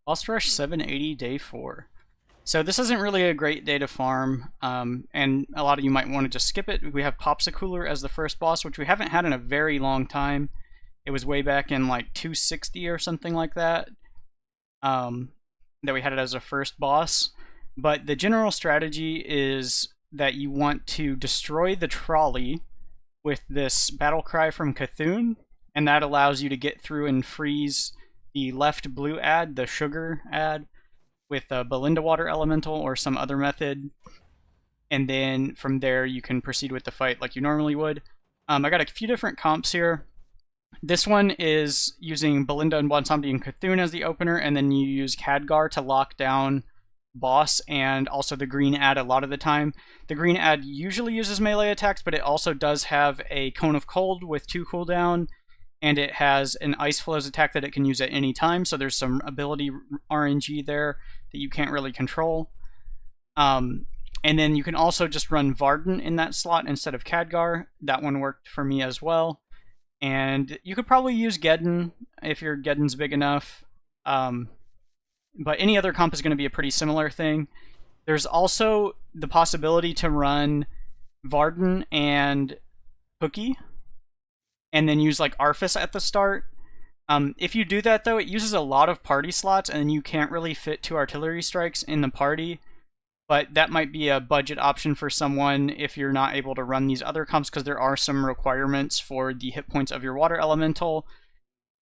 Boss Rush 780, day 4. So this isn't really a great day to farm, and a lot of you might want to just skip it. We have Popsicooler as the first boss, which we haven't had in a very long time. It was way back in like 260 or something like that, that we had it as a first boss. But the general strategy is that you want to destroy the trolley with this battle cry from Cthulhu, and that allows you to get through and freeze the left blue ad, the sugar ad, with a Balinda water elemental or some other method, and then from there you can proceed with the fight like you normally would. I got a few different comps here. This one is using Balinda and Bwonsamdi and Cthulhu as the opener, and then you use Khadgar to lock down boss and also the green ad a lot of the time. The green ad usually uses melee attacks, but it also does have a Cone of Cold with 2 cooldown, and it has an Ice Flows attack that it can use at any time, so there's some ability RNG there that you can't really control. And then you can also just run Varden in that slot instead of Khadgar. That one worked for me as well. And you could probably use Genn if your Geddon's big enough. But any other comp is going to be a pretty similar thing. There's also the possibility to run Varden and Cookie, and then use like Arfus at the start. If you do that though, it uses a lot of party slots, and you can't really fit 2 artillery strikes in the party. But that might be a budget option for someone if you're not able to run these other comps, because there are some requirements for the hit points of your water elemental,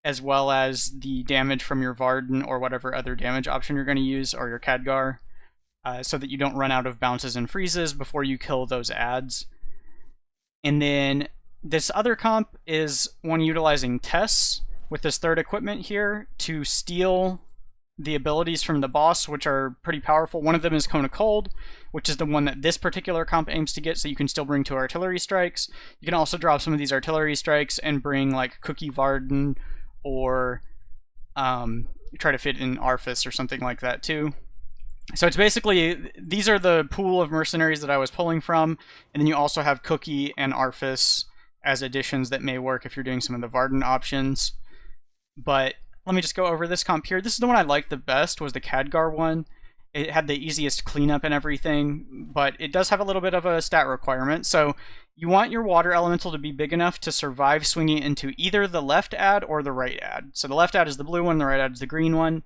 as well as the damage from your Varden or whatever other damage option you're going to use, or your Khadgar, so that you don't run out of bounces and freezes before you kill those ads. And then this other comp is one utilizing Tess with this third equipment here to steal the abilities from the boss, which are pretty powerful. One of them is Cone of Cold, which is the one that this particular comp aims to get, so you can still bring 2 artillery strikes. You can also drop some of these artillery strikes and bring like Cookie Varden, or try to fit in Arfus or something like that too. So it's basically, these are the pool of mercenaries that I was pulling from, and then you also have Cookie and Arfus as additions that may work if you're doing some of the Varden options. But let me just go over this comp here. This is the one I liked the best, was the Khadgar one. It had the easiest cleanup and everything, but it does have a little bit of a stat requirement. So you want your water elemental to be big enough to survive swinging into either the left ad or the right ad. So the left ad is the blue one, the right ad is the green one.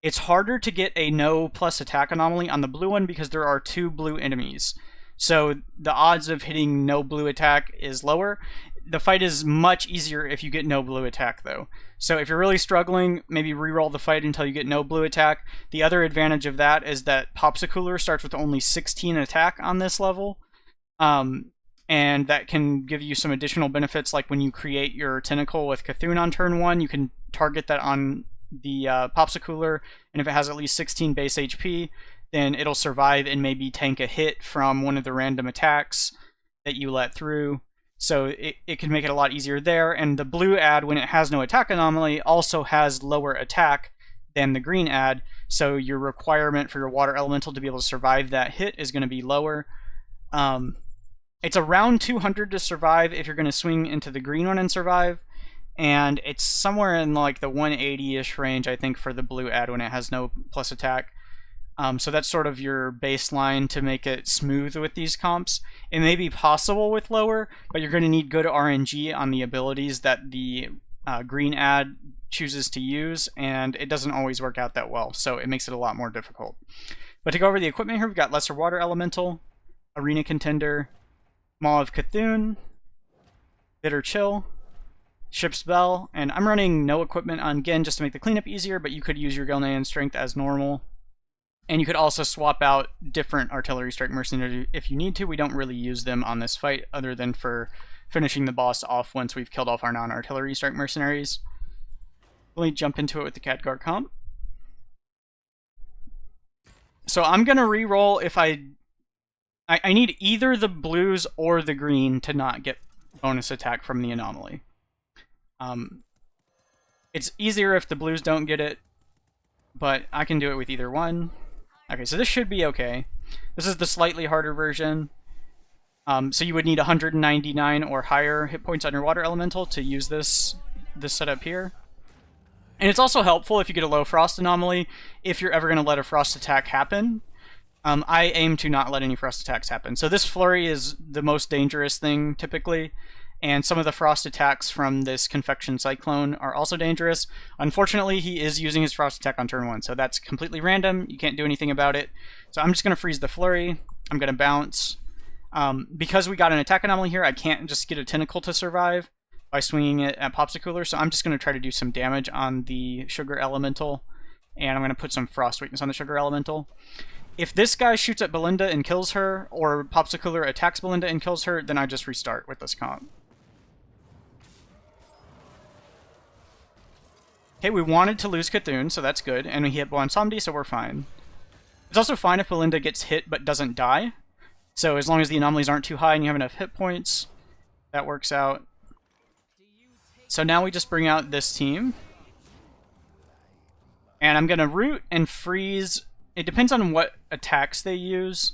It's harder to get a no plus attack anomaly on the blue one because there are 2 blue enemies. So the odds of hitting no blue attack is lower. The fight is much easier if you get no blue attack though. So if you're really struggling, maybe reroll the fight until you get no blue attack. The other advantage of that is that Popsicooler starts with only 16 attack on this level. And that can give you some additional benefits, like when you create your tentacle with Cthulhu on turn 1, you can target that on the Popsicooler, and if it has at least 16 base HP, then it'll survive and maybe tank a hit from one of the random attacks that you let through. So it can make it a lot easier there. And the blue ad, when it has no attack anomaly, also has lower attack than the green ad, so your requirement for your water elemental to be able to survive that hit is going to be lower. It's around 200 to survive if you're going to swing into the green one and survive, and it's somewhere in like the 180-ish range, I think, for the blue ad when it has no plus attack. So that's sort of your baseline to make it smooth with these comps. It may be possible with lower, but you're going to need good RNG on the abilities that the green ad chooses to use, and it doesn't always work out that well, so it makes it a lot more difficult. But to go over the equipment here, we've got Lesser Water Elemental, Arena Contender, Maw of Cthulhu, Bitter Chill, Ship's Bell, and I'm running no equipment on Genn just to make the cleanup easier, but you could use your Gilnean Strength as normal. And you could also swap out different artillery strike mercenaries if you need to. We don't really use them on this fight other than for finishing the boss off once we've killed off our non-artillery strike mercenaries. Let me jump into it with the Khadgar comp. So I'm going to reroll if I need either the blues or the green to not get bonus attack from the anomaly. It's easier if the blues don't get it, but I can do it with either one. Okay, so this should be okay. This is the slightly harder version. So you would need 199 or higher hit points on your water elemental to use this setup here. And it's also helpful if you get a low frost anomaly, if you're ever going to let a frost attack happen. I aim to not let any frost attacks happen. So this flurry is the most dangerous thing, typically. And some of the frost attacks from this Confection Cyclone are also dangerous. Unfortunately, he is using his frost attack on turn 1, so that's completely random. You can't do anything about it. So I'm just going to freeze the flurry. I'm going to bounce. Because we got an attack anomaly here, I can't just get a Tentacle to survive by swinging it at Popsicooler, so I'm just going to try to do some damage on the Sugar Elemental, and I'm going to put some Frost Weakness on the Sugar Elemental. If this guy shoots at Balinda and kills her, or Popsicooler attacks Balinda and kills her, then I just restart with this comp. Okay, we wanted to lose Cthulhu, so that's good, and we hit Bwonsamdi, so we're fine. It's also fine if Balinda gets hit but doesn't die, so as long as the anomalies aren't too high and you have enough hit points, that works out. So now we just bring out this team, and I'm going to root and freeze. It depends on what attacks they use.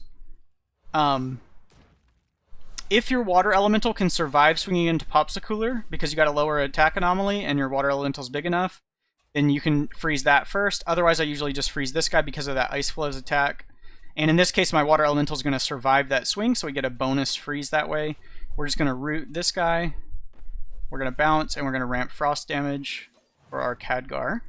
If your water elemental can survive swinging into Popsicooler, because you got a lower attack anomaly and your water elemental's big enough, then you can freeze that first. Otherwise, I usually just freeze this guy because of that Ice Flows attack. And in this case, my water elemental is going to survive that swing, so we get a bonus freeze that way. We're just going to root this guy. We're going to bounce, and we're going to ramp frost damage for our Khadgar.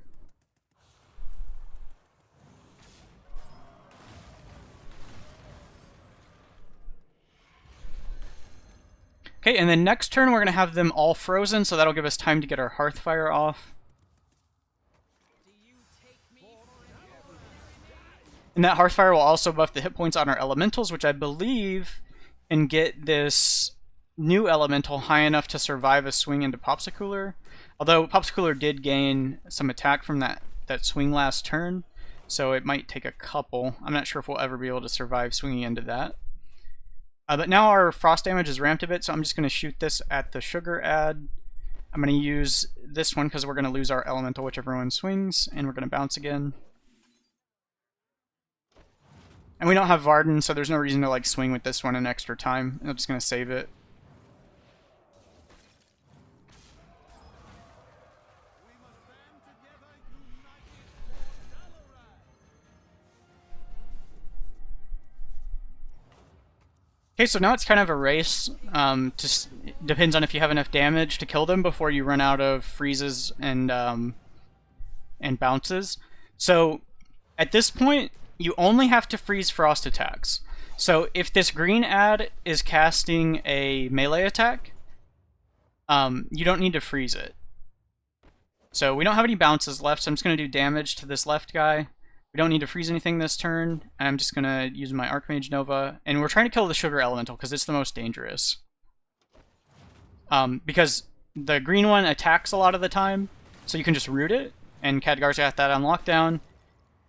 Okay, and then next turn we're going to have them all frozen, so that'll give us time to get our Hearthfire off. And that Hearthfire will also buff the hit points on our elementals, which I believe can get this new elemental high enough to survive a swing into Popsicooler. Although Popsicooler did gain some attack from that swing last turn, so it might take a couple. I'm not sure if we'll ever be able to survive swinging into that. But now our frost damage is ramped a bit, so I'm just going to shoot this at the sugar ad. I'm going to use this one because we're going to lose our elemental whichever one swings, and we're going to bounce again. And we don't have Varden, so there's no reason to like swing with this one an extra time. I'm just going to save it. Okay, so now it's kind of a race. Just depends on if you have enough damage to kill them before you run out of freezes and bounces. So at this point, you only have to freeze frost attacks. So if this green ad is casting a melee attack, you don't need to freeze it. So we don't have any bounces left, so I'm just going to do damage to this left guy. We don't need to freeze anything this turn. I'm just going to use my Archmage Nova. And we're trying to kill the Sugar Elemental because it's the most dangerous. Because the green one attacks a lot of the time, so you can just root it. And Khadgar's got that on lockdown.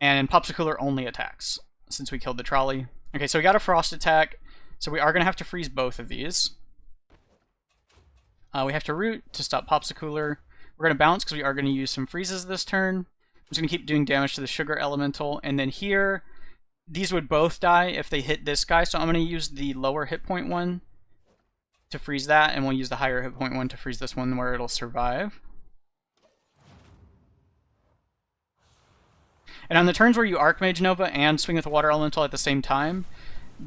And Popsicooler only attacks, since we killed the trolley. Okay, so we got a Frost attack, so we are going to have to freeze both of these. We have to root to stop Popsicooler. We're going to bounce because we are going to use some freezes this turn. I'm just going to keep doing damage to the Sugar Elemental, and then here, these would both die if they hit this guy, so I'm going to use the lower hit point one to freeze that, and we'll use the higher hit point one to freeze this one where it'll survive. And on the turns where you Archmage Nova and swing with the Water Elemental at the same time,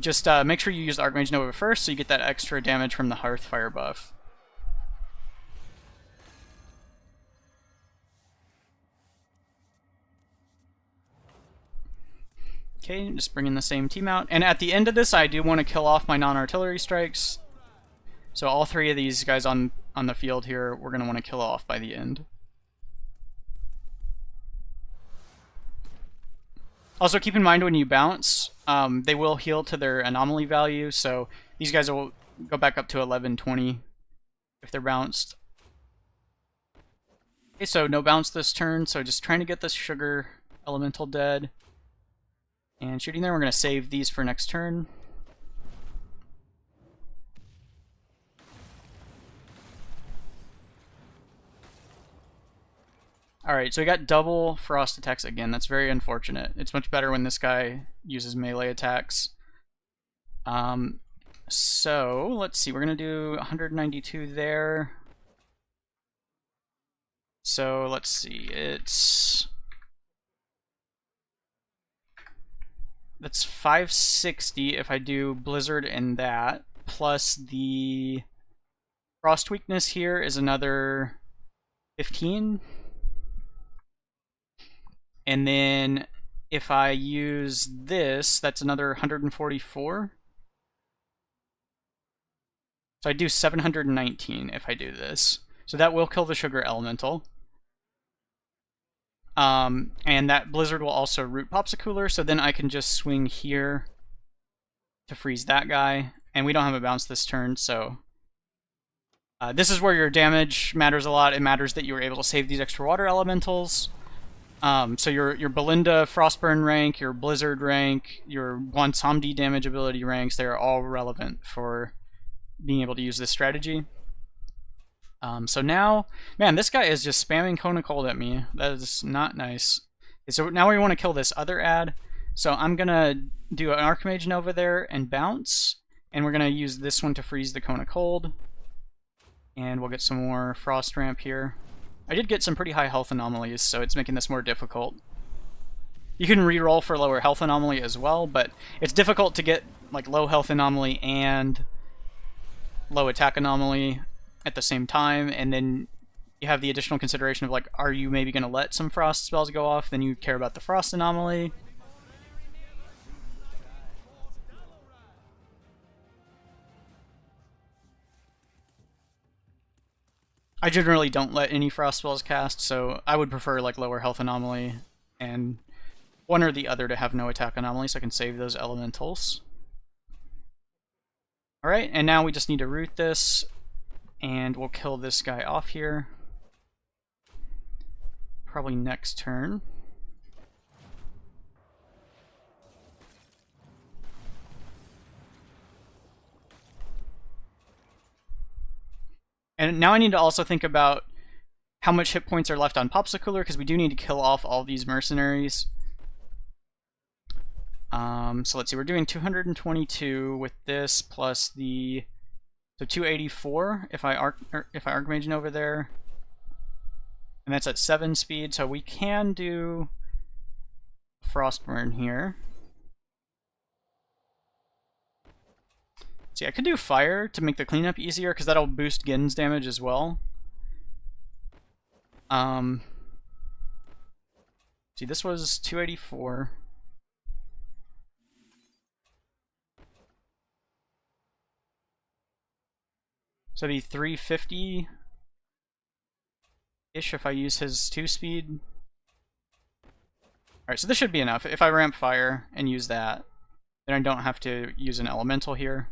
just make sure you use the Archmage Nova first so you get that extra damage from the Hearthfire buff. Okay, just bringing the same team out. And at the end of this, I do want to kill off my non-artillery strikes. So all three of these guys on the field here, we're going to want to kill off by the end. Also, keep in mind when you bounce, they will heal to their anomaly value, so these guys will go back up to 1120 if they're bounced. Okay, so no bounce this turn, so just trying to get this Sugar Elemental dead. And shooting there, we're going to save these for next turn. Alright, so we got double frost attacks again. That's very unfortunate. It's much better when this guy uses melee attacks. So, let's see. We're going to do 192 there. So let's see, that's 560 if I do Blizzard and that, plus the Frost weakness here is another 15. And then if I use this, that's another 144. So I do 719 if I do this. So that will kill the Sugar Elemental. And that Blizzard will also root Popsicooler, so then I can just swing here to freeze that guy. And we don't have a bounce this turn, so... this is where your damage matters a lot. It matters that you were able to save these extra water elementals. So your Balinda Frostburn rank, your Blizzard rank, your Bwonsamdi damage ability ranks, they're all relevant for being able to use this strategy. So now, man, this guy is just spamming Cone of Cold at me. That is not nice. Okay, so now we want to kill this other ad. So I'm going to do an Archmage Nova there and bounce. And we're going to use this one to freeze the Cone of Cold. And we'll get some more Frost Ramp here. I did get some pretty high health anomalies, so it's making this more difficult. You can reroll for lower health anomaly as well, but it's difficult to get like low health anomaly and low attack anomaly at the same time, and then you have the additional consideration of like, are you maybe going to let some frost spells go off, then you care about the frost anomaly. I generally don't let any frost spells cast, so I would prefer like lower health anomaly and one or the other to have no attack anomaly, so I can save those elementals. Alright, and now we just need to root this, and we'll kill this guy off here. Probably next turn. And now I need to also think about how much hit points are left on Popsicooler, because we do need to kill off all these mercenaries. So let's see, we're doing 222 with this, plus the... So 284 if I Archmage Nova there. And that's at 7 speed, so we can do Frostburn here. See, I could do Fire to make the cleanup easier, because that'll boost Genn's damage as well. See, this was 284. So it'd be 350-ish if I use his 2-speed. Alright, so this should be enough. If I ramp Fire and use that, then I don't have to use an elemental here.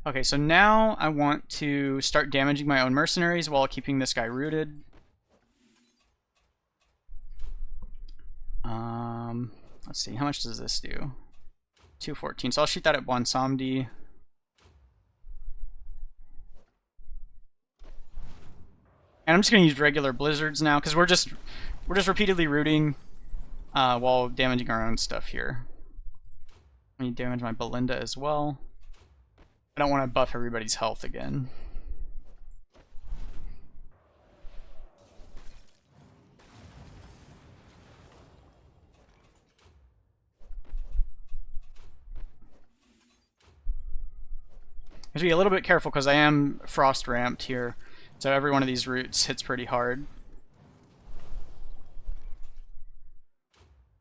Okay, so now I want to start damaging my own mercenaries while keeping this guy rooted. Let's see, how much does this do? 214, so I'll shoot that at Bwonsamdi. And I'm just going to use regular blizzards now, because we're just repeatedly rooting while damaging our own stuff here. I need to damage my Balinda as well. I don't want to buff everybody's health again. I have to be a little bit careful because I am frost ramped here, so every one of these roots hits pretty hard.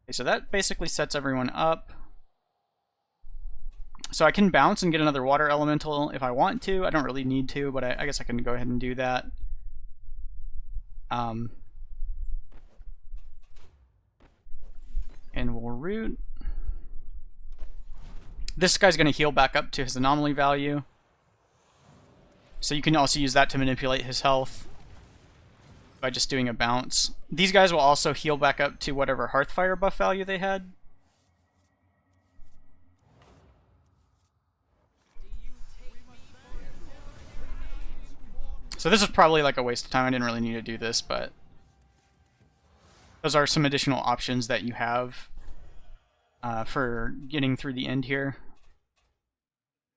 Okay, so that basically sets everyone up. So I can bounce and get another water elemental if I want to. I don't really need to, but I guess I can go ahead and do that. And we'll root. This guy's going to heal back up to his anomaly value. So you can also use that to manipulate his health by just doing a bounce. These guys will also heal back up to whatever Hearthfire buff value they had. So this is probably like a waste of time. I didn't really need to do this, but those are some additional options that you have for getting through the end here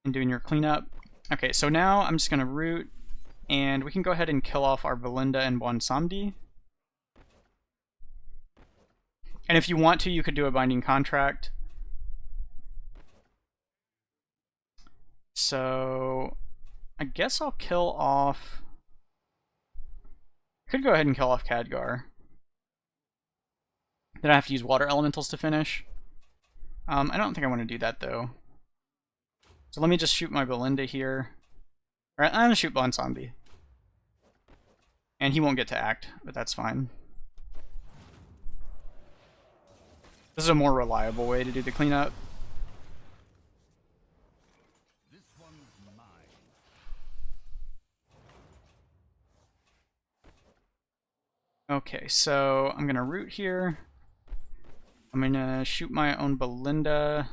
and doing your cleanup. Okay, so now I'm just going to root, and we can go ahead and kill off our Balinda and Bwonsamdi. And if you want to, you could do a binding contract. So I guess I'll kill off... I could go ahead and kill off Khadgar. Then I have to use water elementals to finish. I don't think I want to do that though. So let me just shoot my Balinda here. Alright, I'm gonna shoot Bwonsamdi. And he won't get to act, but that's fine. This is a more reliable way to do the cleanup. Okay, so I'm gonna root here. I'm gonna shoot my own Balinda.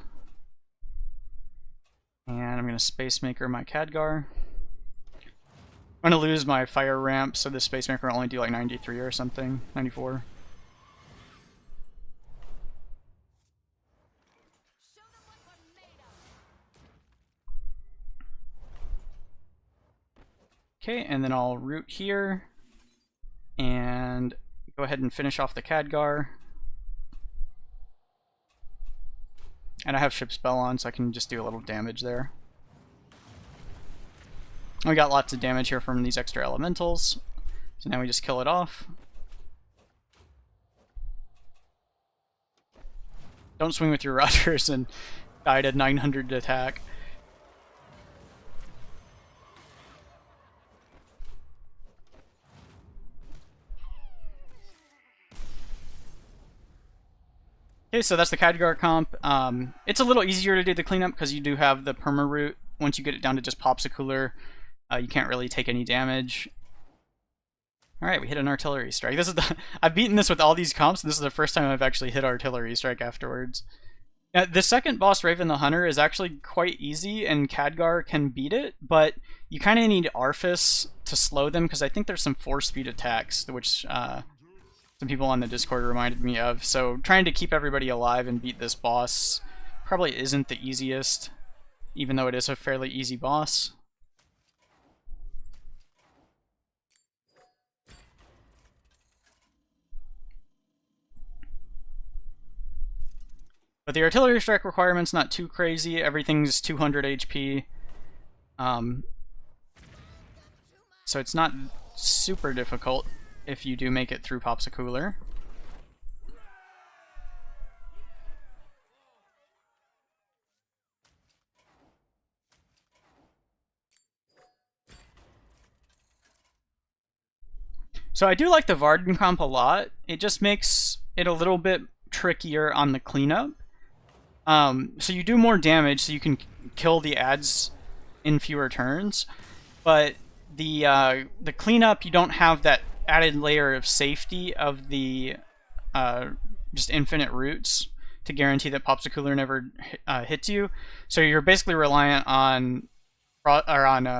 And I'm gonna Space Maker my Khadgar. I'm gonna lose my fire ramp, so the Space Maker will only do like 93 or something. 94. Okay, and then I'll root here and go ahead and finish off the Khadgar. And I have Ship Spell on, so I can just do a little damage there. We got lots of damage here from these extra elementals, so now we just kill it off. Don't swing with your rushers and die to 900 attack. Okay, so that's the Khadgar comp. It's a little easier to do the cleanup because you do have the perma root. Once you get it down to just Popsicooler, you can't really take any damage. Alright, we hit an artillery strike. This is the I've beaten this with all these comps, and this is the first time I've actually hit artillery strike afterwards. Now, the second boss, Raven the Hunter, is actually quite easy, and Khadgar can beat it, but you kind of need Arfus to slow them, because I think there's some 4-speed attacks, which some people on the Discord reminded me of. So trying to keep everybody alive and beat this boss probably isn't the easiest, even though it is a fairly easy boss. But the artillery strike requirement's not too crazy. Everything's 200 HP. So it's not super difficult if you do make it through Popsicooler. So I do like the Varden comp a lot. It just makes it a little bit trickier on the cleanup. So you do more damage, so you can kill the ads in fewer turns, but the cleanup, you don't have that added layer of safety of the just infinite roots to guarantee that Popsicooler never hits you. So you're basically reliant on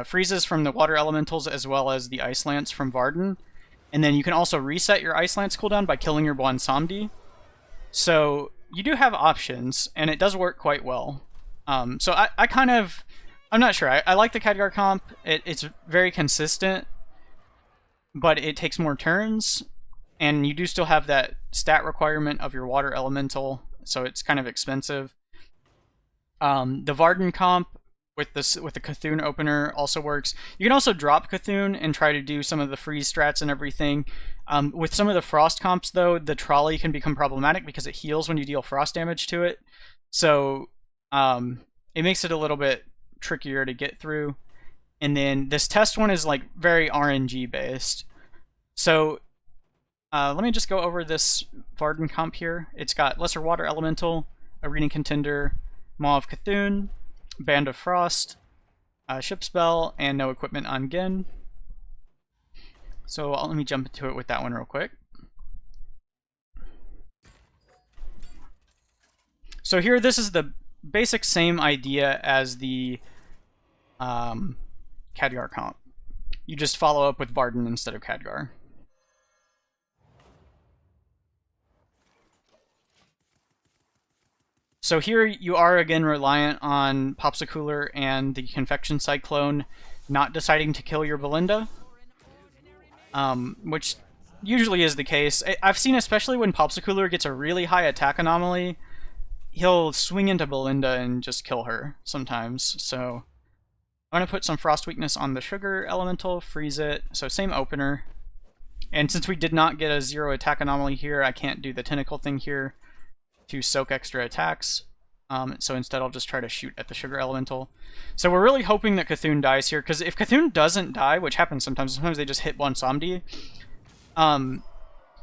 freezes from the water elementals as well as the Ice Lance from Varden, and then you can also reset your Ice Lance cooldown by killing your Bwonsamdi. So you do have options, and it does work quite well. So I'm not sure. I like the Khadgar comp. It's very consistent, but it takes more turns, and you do still have that stat requirement of your water elemental, so it's kind of expensive. The Varden comp with the Cthulhu opener also works. You can also drop Cthulhu and try to do some of the freeze strats and everything. With some of the frost comps, though, the trolley can become problematic because it heals when you deal frost damage to it. So it makes it a little bit trickier to get through. And then this test one is like very RNG based. So let me just go over this Varden comp here. It's got Lesser Water Elemental, Arena Contender, Maw of Cthulhu, Band of Frost, Ship Spell, and no equipment on Genn. So let me jump into it with that one real quick. So here, this is the basic same idea as the Khadgar comp. You just follow up with Varden instead of Khadgar. So here you are again reliant on Popsicooler and the Confection Cyclone not deciding to kill your Balinda, which usually is the case. I've seen, especially when Popsicooler gets a really high attack anomaly, he'll swing into Balinda and just kill her sometimes. So I'm going to put some Frost Weakness on the Sugar Elemental, freeze it, so same opener. And since we did not get a 0 attack anomaly here, I can't do the Tentacle thing here to soak extra attacks. So instead I'll just try to shoot at the Sugar Elemental. So we're really hoping that Cthulhu dies here, because if Cthulhu doesn't die, which happens sometimes they just hit Bwonsamdi,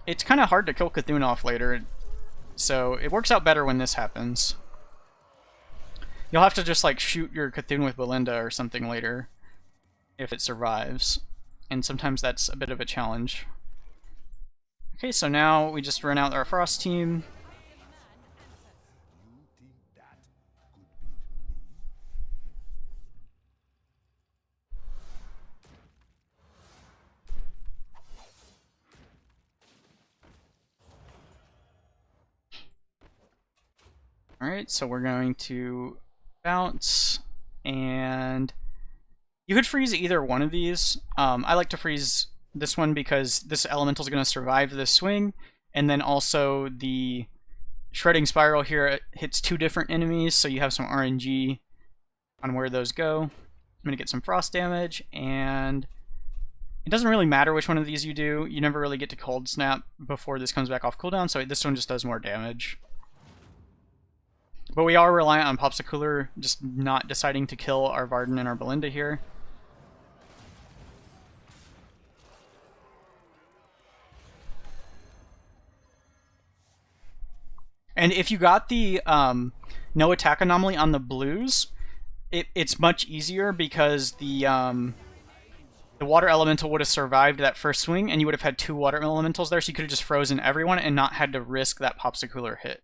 it's kind of hard to kill Cthulhu off later. So it works out better when this happens. You'll have to just like shoot your Cthulhu with Balinda or something later if it survives. And sometimes that's a bit of a challenge. Okay, so now we just run out our Frost team. Alright, so we're going to bounce, and you could freeze either one of these. I like to freeze this one because this elemental is going to survive this swing, and then also the Shredding Spiral here hits 2 different enemies, so you have some RNG on where those go. I'm going to get some frost damage, and it doesn't really matter which one of these you do. You never really get to Cold Snap before this comes back off cooldown, so this one just does more damage. But we are reliant on Popsicooler just not deciding to kill our Varden and our Balinda here. And if you got the no attack anomaly on the blues, it's much easier because the water elemental would have survived that first swing, and you would have had 2 water elementals there, so you could have just frozen everyone and not had to risk that Popsicooler hit.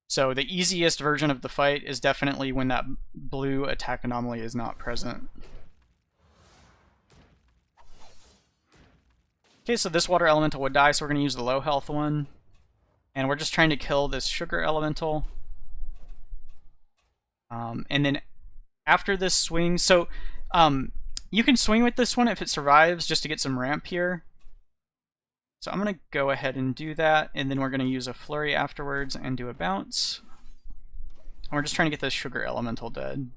So the easiest version of the fight is definitely when that blue attack anomaly is not present. Okay, so this water elemental would die, so we're going to use the low health one. And we're just trying to kill this sugar elemental. And then after this swing, so you can swing with this one if it survives just to get some ramp here. So I'm going to go ahead and do that, and then we're going to use a flurry afterwards and do a bounce. And we're just trying to get this sugar elemental dead.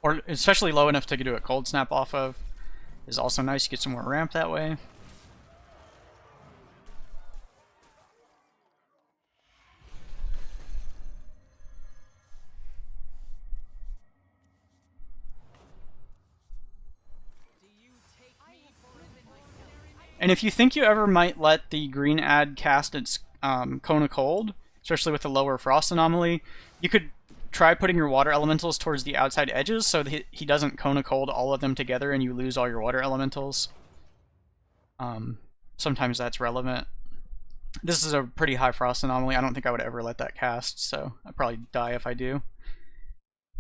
Or especially low enough to do a cold snap off of is also nice. You get some more ramp that way. And if you think you ever might let the green ad cast its Cone of Cold, especially with the lower frost anomaly, you could try putting your water elementals towards the outside edges so that he doesn't Cone of Cold all of them together and you lose all your water elementals. Sometimes that's relevant. This is a pretty high frost anomaly. I don't think I would ever let that cast, so I'd probably die if I do.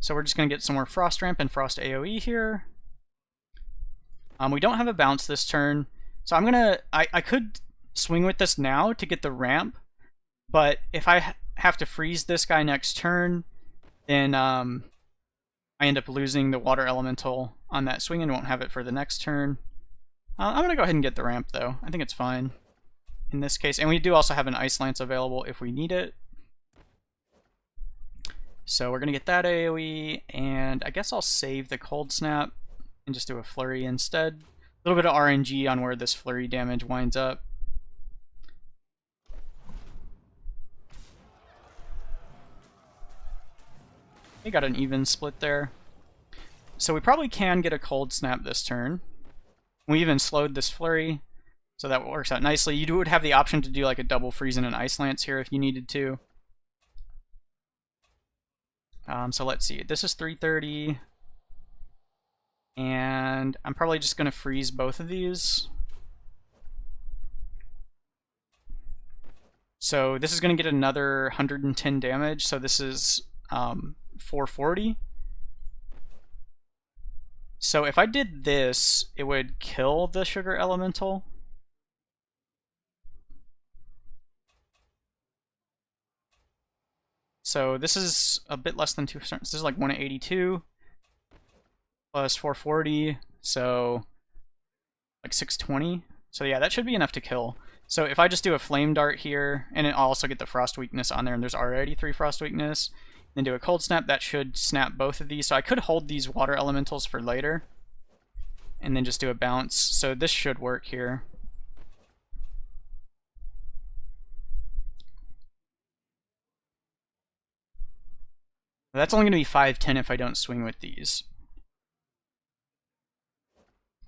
So we're just going to get some more frost ramp and frost AoE here. We don't have a bounce this turn. So I'm gonna, I could swing with this now to get the ramp, but if I have to freeze this guy next turn, then I end up losing the water elemental on that swing and won't have it for the next turn. I'm gonna go ahead and get the ramp though. I think it's fine in this case, and we do also have an Ice Lance available if we need it. So we're gonna get that AoE, and I guess I'll save the Cold Snap and just do a flurry instead. A little bit of RNG on where this flurry damage winds up. We got an even split there. So we probably can get a cold snap this turn. We even slowed this flurry, so that works out nicely. You would have the option to do like a double freeze and an Ice Lance here if you needed to. So let's see. This is 330. And I'm probably just going to freeze both of these. So this is going to get another 110 damage, so this is 440. So if I did this, it would kill the sugar elemental. So this is a bit less than 2 stars. This is like 182 plus 440, so like 620. So yeah, that should be enough to kill. So if I just do a flame dart here, and I'll also get the frost weakness on there, and there's already 3 frost weakness, then do a cold snap, that should snap both of these. So I could hold these water elementals for later, and then just do a bounce. So this should work here. That's only going to be 510 if I don't swing with these.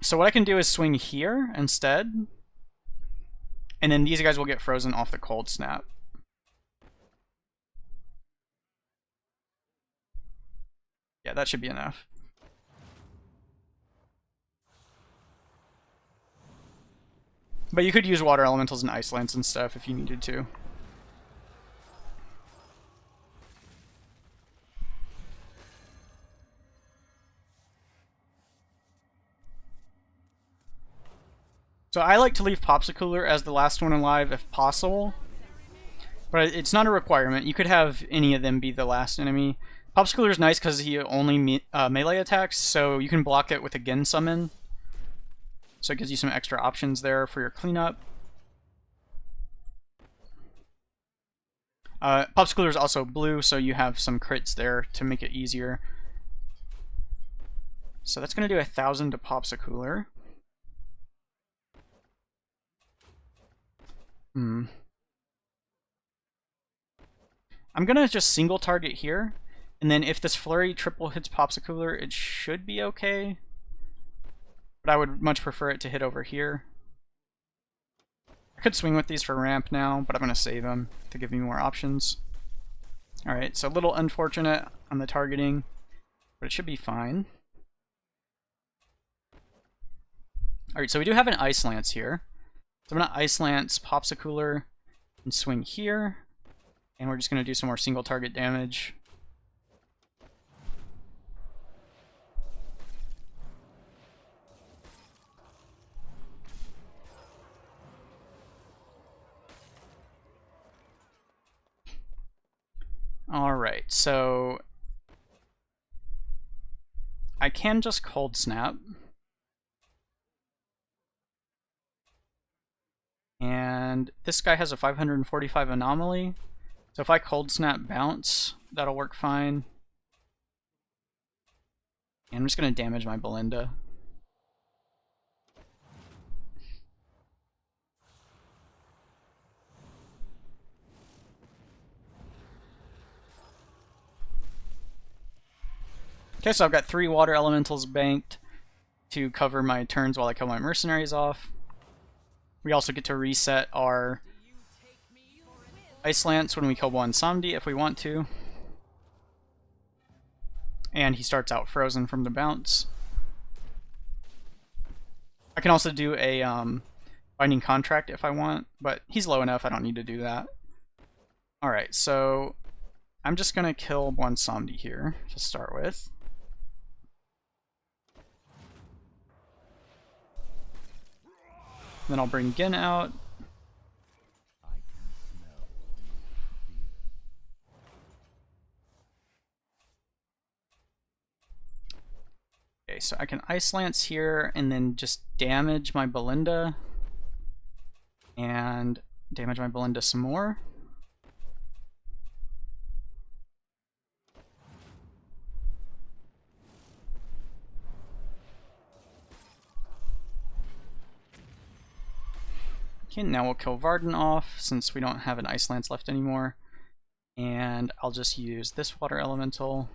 So what I can do is swing here instead, and then these guys will get frozen off the cold snap. Yeah, that should be enough. But you could use water elementals and ice lance and stuff if you needed to. So I like to leave Popsicooler as the last one alive if possible, but it's not a requirement. You could have any of them be the last enemy. Popsicooler is nice because he only melee attacks, so you can block it with a Genn summon. So it gives you some extra options there for your cleanup. Popsicooler is also blue, so you have some crits there to make it easier. So that's going to do 1,000 to Popsicooler. I'm gonna just single target here, and then if this flurry triple hits Popsicooler, it should be okay. But I would much prefer it to hit over here. I could swing with these for ramp now, but I'm gonna save them to give me more options. Alright, so a little unfortunate on the targeting, but it should be fine. Alright, so we do have an Ice Lance here. So I'm going to Ice Lance Popsicooler and swing here. And we're just going to do some more single target damage. Alright, so I can just cold snap. And this guy has a 545 anomaly. So if I cold snap bounce, that'll work fine. And I'm just going to damage my Balinda. Okay, so I've got 3 water elementals banked to cover my turns while I kill my mercenaries off. We also get to reset our Ice Lance when we kill Bwonsamdi if we want to. And he starts out frozen from the bounce. I can also do a binding contract if I want, but he's low enough I don't need to do that. Alright, so I'm just going to kill Bwonsamdi here to start with. Then I'll bring Genn out. Okay, so I can Ice Lance here and then just damage my Balinda. And damage my Balinda some more. Okay, now we'll kill Varden off since we don't have an Ice Lance left anymore. And I'll just use this water elemental.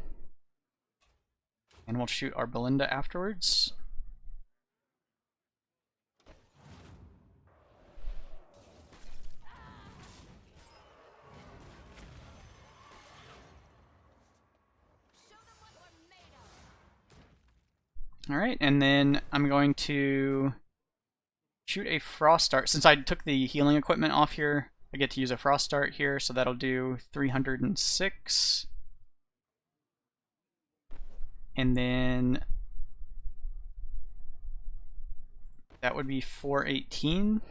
And we'll shoot our Balinda afterwards. Alright, and then I'm going to shoot a Frost Dart. Since I took the healing equipment off here, I get to use a Frost Dart here, so that'll do 306. And then that would be 418.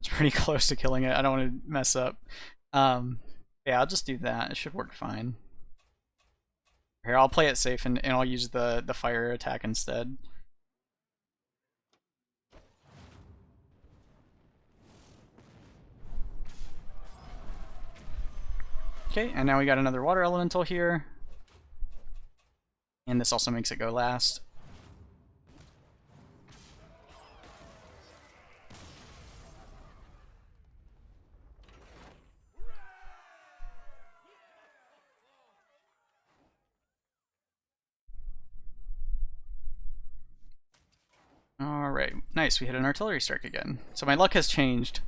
It's pretty close to killing it. I don't want to mess up. Yeah, I'll just do that. It should work fine. Here, I'll play it safe and I'll use the fire attack instead. Okay, and now we got another water elemental here. And this also makes it go last. Alright, nice, we hit an artillery strike again. So my luck has changed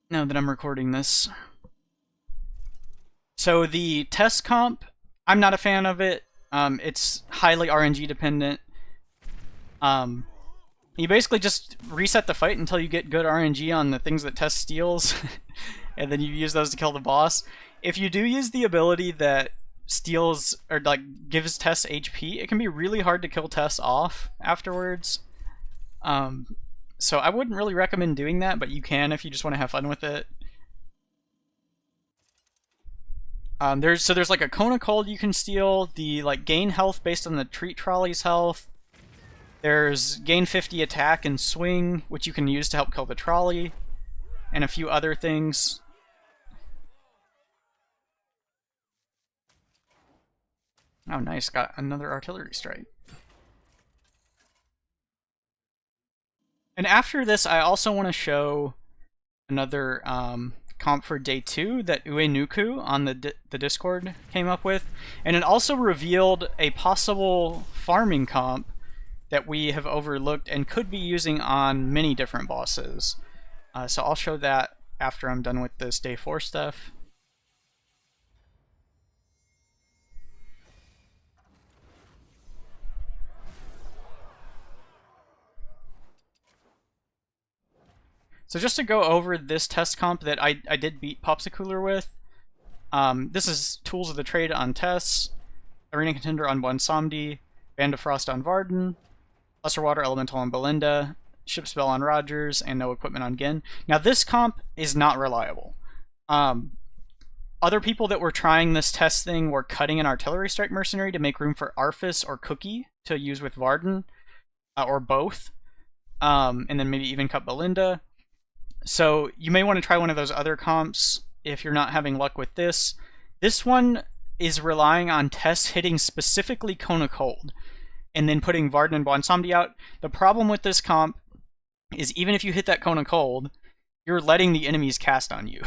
now that I'm recording this. So the Tess comp, I'm not a fan of it. It's highly RNG dependent. You basically just reset the fight until you get good RNG on the things that Tess steals, and then you use those to kill the boss. If you do use the ability that steals or like gives Tess HP, it can be really hard to kill Tess off afterwards. So I wouldn't really recommend doing that, but you can if you just want to have fun with it. There's like a Cone of Cold you can steal, the like gain health based on the treat trolley's health. There's gain 50 attack and swing, which you can use to help kill the trolley, and a few other things. Oh nice, got another artillery strike. And after this, I also want to show another comp for day 2 that Uenuku on the Discord came up with, and it also revealed a possible farming comp that we have overlooked and could be using on many different bosses. So I'll show that after I'm done with this day 4 stuff. So just to go over this test comp that I did beat Popsicooler with, this is Tools of the Trade on Tess, Arena Contender on Bwonsamdi, Band of Frost on Varden, Lesser Water Elemental on Balinda, Ship Spell on Rogers, and No Equipment on Genn. Now this comp is not reliable. Other people that were trying this test thing were cutting an Artillery Strike Mercenary to make room for Arfus or Cookie to use with Varden, or both, and then maybe even cut Balinda. So you may want to try one of those other comps if you're not having luck with this. This one is relying on Tess hitting specifically Cone of Cold, and then putting Varden and Bwonsamdi out. The problem with this comp is even if you hit that Cone of Cold, you're letting the enemies cast on you.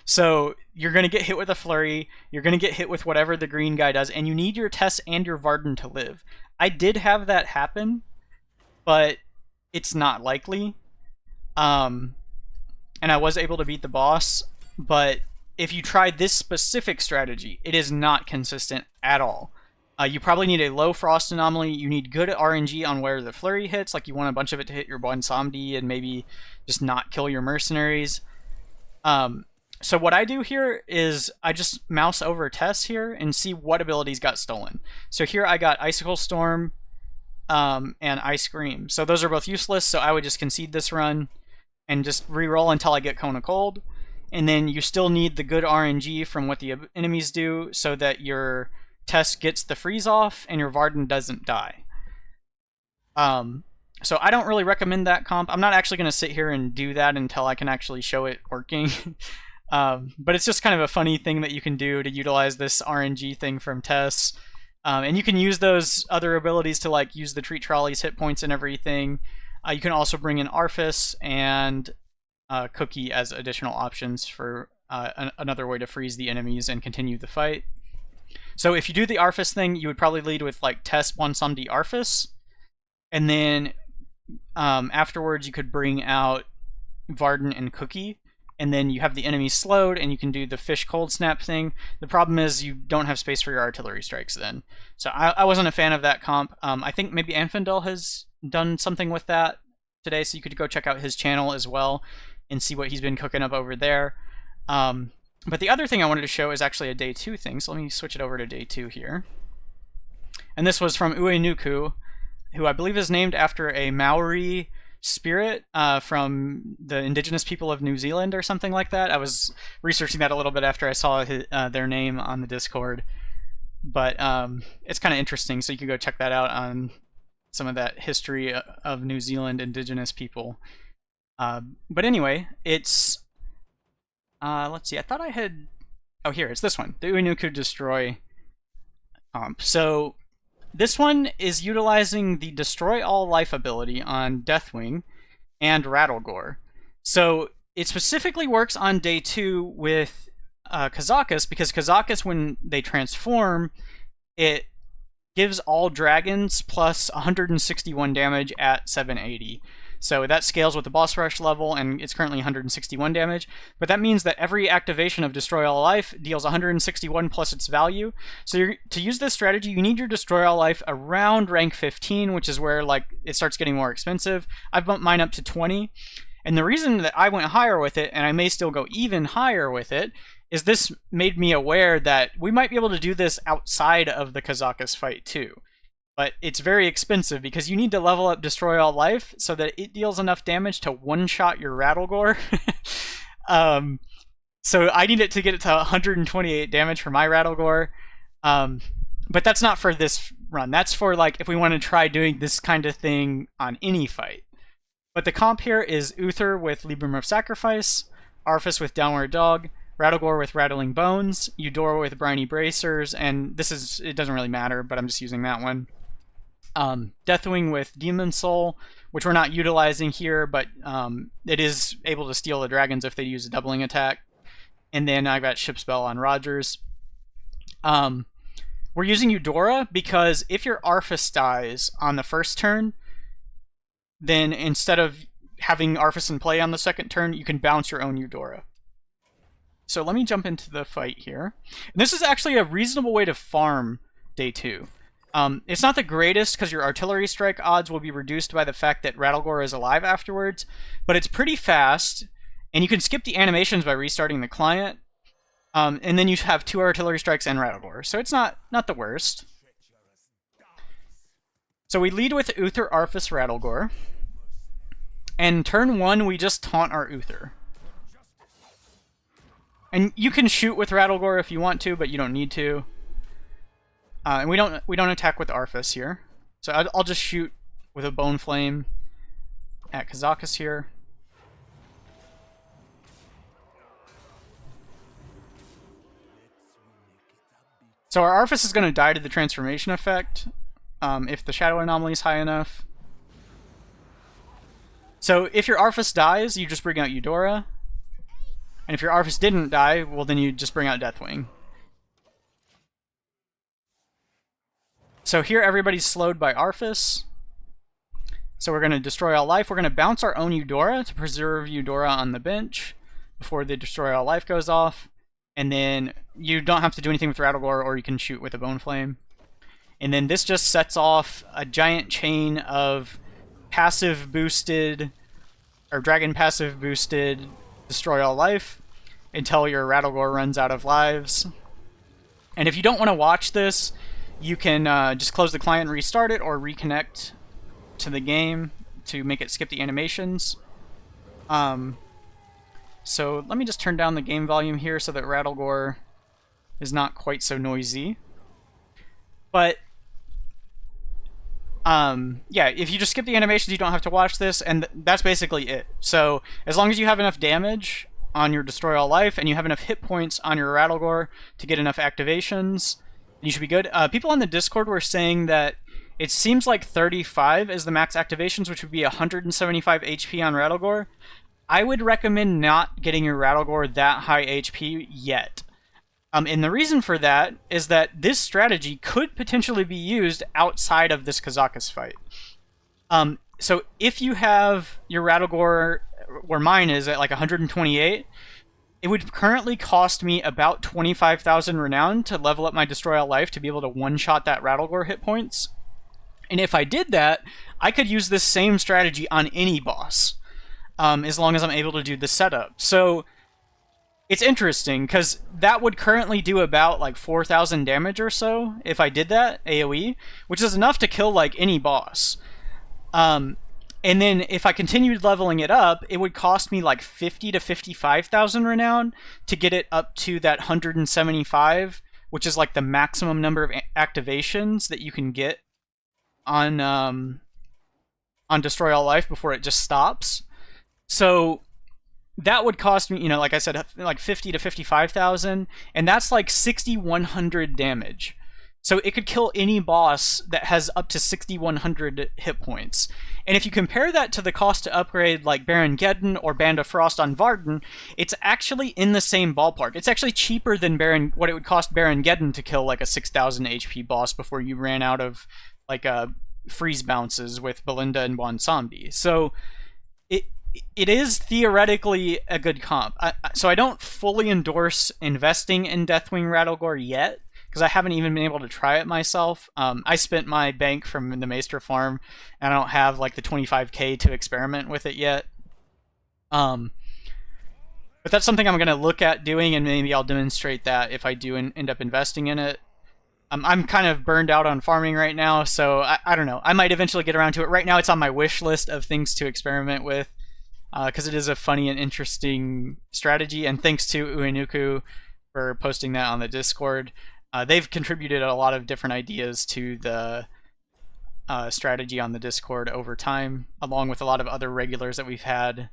So you're going to get hit with a flurry, you're going to get hit with whatever the green guy does, and you need your Tess and your Varden to live. I did have that happen, but it's not likely. And I was able to beat the boss, but if you try this specific strategy, it is not consistent at all. You probably need a low frost anomaly, you need good RNG on where the flurry hits, like you want a bunch of it to hit your Bwonsamdi and maybe just not kill your mercenaries. So what I do here is I just mouse over Tess here and see what abilities got stolen. So here I got Icicle Storm and Ice Scream. So those are both useless, so I would just concede this run and just reroll until I get Cone of Cold. And then you still need the good RNG from what the enemies do so that your Tess gets the freeze off and your Varden doesn't die. So I don't really recommend that comp. I'm not actually going to sit here and do that until I can actually show it working. But it's just kind of a funny thing that you can do to utilize this RNG thing from Tess. And you can use those other abilities to like use the treat trolley's hit points and everything. You can also bring in Arfus and Cookie as additional options for another way to freeze the enemies and continue the fight. So if you do the Arfus thing, you would probably lead with like Tess, Bwonsamdi, Arfus, and then afterwards you could bring out Varden and Cookie, and then you have the enemies slowed and you can do the fish cold snap thing. The problem is you don't have space for your artillery strikes then. So I wasn't a fan of that comp. I think maybe Anfindel has done something with that today, so you could go check out his channel as well and see what he's been cooking up over there. But the other thing I wanted to show is actually a day 2 thing, so let me switch it over to day 2 here. And this was from Uenuku, who I believe is named after a Maori spirit from the indigenous people of New Zealand or something like that. I was researching that a little bit after I saw their name on the Discord. But it's kind of interesting, so you can go check that out on some of that history of New Zealand indigenous people. But anyway, it's... let's see, I thought I had... Oh, here, it's this one, the Uenuku Destroy comp. So this one is utilizing the Destroy All Life ability on Deathwing and Rattlegore. So it specifically works on day 2 with Kazakus, because Kazakus, when they transform, it gives all dragons plus 161 damage at 780. So that scales with the boss rush level, and it's currently 161 damage. But that means that every activation of Destroy All Life deals 161 plus its value. So to use this strategy, you need your Destroy All Life around rank 15, which is where like it starts getting more expensive. I've bumped mine up to 20. And the reason that I went higher with it, and I may still go even higher with it, is this made me aware that we might be able to do this outside of the Kazakus fight too. But it's very expensive because you need to level up Destroy All Life so that it deals enough damage to one-shot your Rattlegore. So I need it to get it to 128 damage for my Rattlegore. But that's not for this run. That's for like if we want to try doing this kind of thing on any fight. But the comp here is Uther with Librum of Sacrifice, Arfus with Downward Dog, Rattlegore with Rattling Bones, Eudora with Briny Bracers, and this is, it doesn't really matter, but I'm just using that one. Deathwing with Demon Soul, which we're not utilizing here, but it is able to steal the dragons if they use a doubling attack. And then I got Ship Spell on Rogers. We're using Eudora because if your Arfus dies on the first turn, then instead of having Arfus in play on the second turn, you can bounce your own Eudora. So let me jump into the fight here. And this is actually a reasonable way to farm day 2. It's not the greatest because your artillery strike odds will be reduced by the fact that Rattlegore is alive afterwards, but it's pretty fast, and you can skip the animations by restarting the client, and then you have 2 artillery strikes and Rattlegore, so it's not the worst. So we lead with Uther, Arfus, Rattlegore, and turn 1 we just taunt our Uther. And you can shoot with Rattlegore if you want to, but you don't need to. And we don't attack with Arfus here, so I'll just shoot with a Bone Flame at Kazakus here. So our Arfus is going to die to the transformation effect if the Shadow Anomaly is high enough. So if your Arfus dies, you just bring out Eudora, and if your Arfus didn't die, well then you just bring out Deathwing. So here everybody's slowed by Arfus. So we're going to Destroy All Life. We're going to bounce our own Eudora to preserve Eudora on the bench before the Destroy All Life goes off. And then you don't have to do anything with Rattlegore, or you can shoot with a Bone Flame. And then this just sets off a giant chain of passive boosted, or dragon passive boosted Destroy All Life until your Rattlegore runs out of lives. And if you don't want to watch this, you can just close the client and restart it, or reconnect to the game to make it skip the animations. So let me just turn down the game volume here so that Rattlegore is not quite so noisy. But yeah, if you just skip the animations, you don't have to watch this, and that's basically it. So as long as you have enough damage on your Destroy All Life and you have enough hit points on your Rattlegore to get enough activations, you should be good. People on the Discord were saying that it seems like 35 is the max activations, which would be 175 HP on Rattlegore. I would recommend not getting your Rattlegore that high HP yet. And the reason for that is that this strategy could potentially be used outside of this Kazakus fight. So if you have your Rattlegore, where mine is at like 128, it would currently cost me about 25,000 renown to level up my Destroy All Life to be able to one-shot that Rattlegore hit points. And if I did that, I could use this same strategy on any boss, as long as I'm able to do the setup. So it's interesting, because that would currently do about like 4,000 damage or so if I did that, AoE, which is enough to kill like any boss. And then if I continued leveling it up, it would cost me like 50 to 55,000 renown to get it up to that 175, which is like the maximum number of activations that you can get on Destroy All Life before it just stops. So that would cost me, like I said, like 50 to 55,000, and that's like 6,100 damage. So it could kill any boss that has up to 6,100 hit points. And if you compare that to the cost to upgrade like Baron Geddon or Band of Frost on Varden, it's actually in the same ballpark. It's actually cheaper than what it would cost Baron Geddon to kill like a 6,000 HP boss before you ran out of like freeze bounces with Balinda and Bwonsamdi. So it is theoretically a good comp. So I don't fully endorse investing in Deathwing Rattlegore yet, because I haven't even been able to try it myself. I spent my bank from the Maester farm, and I don't have like the 25k to experiment with it yet. But that's something I'm going to look at doing, and maybe I'll demonstrate that if I do end up investing in it. I'm kind of burned out on farming right now, so I don't know. I might eventually get around to it. Right now it's on my wish list of things to experiment with, because it is a funny and interesting strategy, and thanks to Uenuku for posting that on the Discord. They've contributed a lot of different ideas to the strategy on the Discord over time, along with a lot of other regulars that we've had.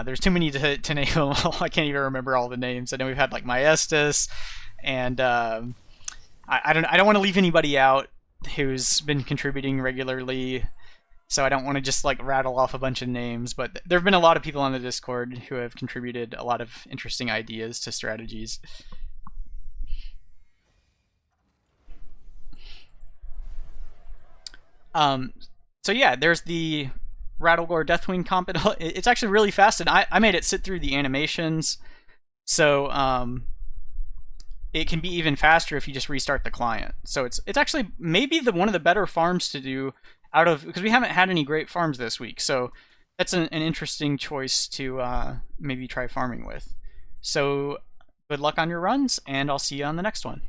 There's too many to name them all. I can't even remember all the names. I know we've had like Maestas, and I don't want to leave anybody out who's been contributing regularly, so I don't want to just like rattle off a bunch of names. But there have been a lot of people on the Discord who have contributed a lot of interesting ideas to strategies. So yeah, there's the Rattlegore Deathwing comp. It's actually really fast, and I made it sit through the animations, so it can be even faster if you just restart the client. So it's actually maybe one of the better farms to do because we haven't had any great farms this week. So that's an interesting choice to maybe try farming with. So good luck on your runs, and I'll see you on the next one.